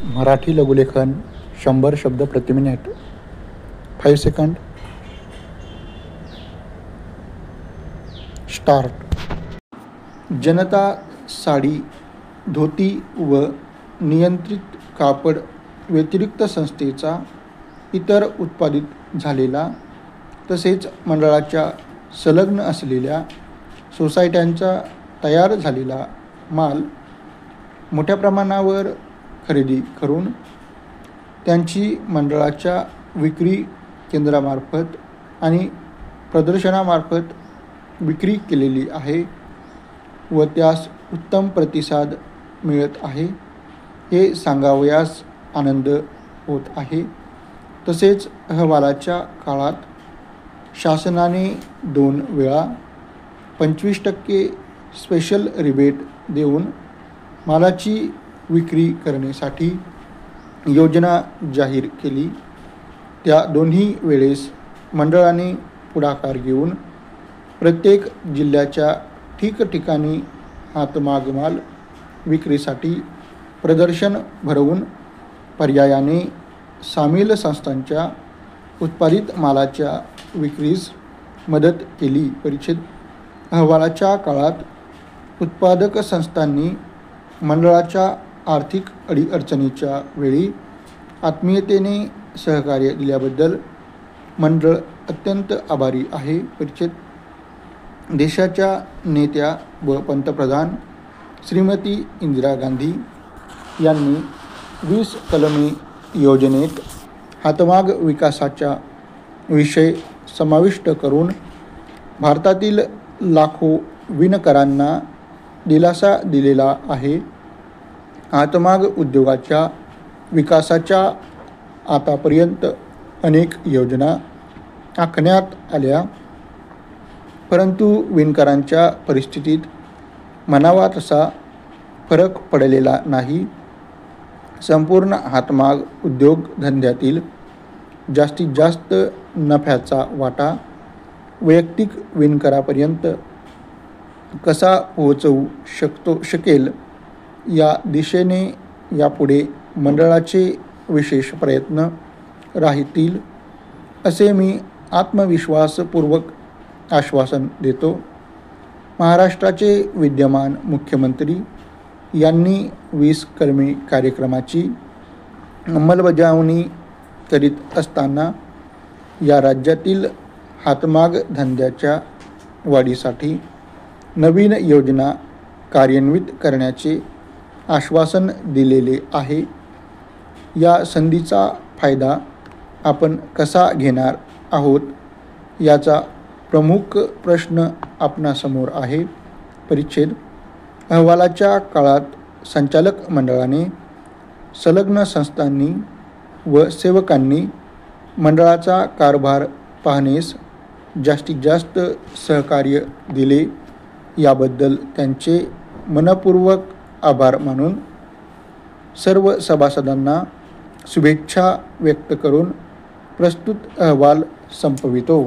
मराठी लघुलेखन 100 शब्द प्रति minute. 5 second. Start. जनता साडी, धोती व नियंत्रित कापड व्यतिरिक्त संस्थेचा इतर उत्पादित झालेला तसेच मंडळाच्या संलग्न असलेल्या सोसायट्यांचा तयार झालेला माल मोठ्या प्रमाणावर खरेदी करून त्यांची मंडळाच्या विक्री केंद्रामार्फत आणि प्रदर्शनामार्फत विक्री केलेली आहे व त्यास उत्तम प्रतिसाद मिळत आहे हे सांगावयास आनंद होत आहे. तसेच अहवालाच्या काळात शासनाने 2 वेळा 25% स्पेशल रिबेट देऊन मालाची विक्री करण्यासाठी योजना जाहीर केली. त्या दोन्ही वेळेस मंडळाने पुढाकार घेऊन प्रत्येक जिल्ह्याच्या ठिकठिकाणी हातमाग माल विक्रीसाठी प्रदर्शन भरवून पर्यायाने सामील संस्थांच्या उत्पादित मालाच्या विक्रीस मदत केली. परिच्छेद. अहवालाच्या काळात उत्पादक संस्थांनी मंडळाच्या आर्थिक अडीअडचणीच्या वेळी आत्मीयतेने सहकार्य दिल्याबद्दल मंडळ अत्यंत आभारी आहे. परिच्छेद. देशाच्या नेत्या व पंतप्रधान श्रीमती इंदिरा गांधी यांनी 20 कलमी योजनेत हातमाग विकासाचा विषय समाविष्ट करून भारतातील लाखो विणकरांना दिलासा दिलेला आहे. हातमाग उद्योगाच्या विकासाच्या आतापर्यंत अनेक योजना आखण्यात आल्या, परंतु विणकरांच्या परिस्थितीत म्हणावा तसा फरक पडलेला नाही. संपूर्ण हातमाग उद्योगधंद्यातील जास्तीत जास्त नफ्याचा वाटा वैयक्तिक विणकरापर्यंत कसा पोहोचवू शकेल या दिशेने यापुढे मंडळाचे विशेष प्रयत्न राहतील असे मी आत्मविश्वासपूर्वक आश्वासन देतो. महाराष्ट्राचे विद्यमान मुख्यमंत्री यांनी 20 कलमी कार्यक्रमाची अंमलबजावणी करीत असताना या राज्यातील हातमाग धंद्याच्या वाढीसाठी नवीन योजना कार्यान्वित करण्याचे आश्वासन दिलेले आहे. या संधीचा फायदा आपण कसा घेणार आहोत याचा प्रमुख प्रश्न आपणासमोर आहे. परिच्छेद. अहवालाच्या काळात संचालक मंडळाने संलग्न संस्थांनी व सेवकांनी मंडळाचा कारभार पाहण्यास जास्तीत जास्त सहकार्य दिले याबद्दल त्यांचे मनपूर्वक आभार मानून सर्व सभासदांना शुभेच्छा व्यक्त करून प्रस्तुत अहवाल संपवितो.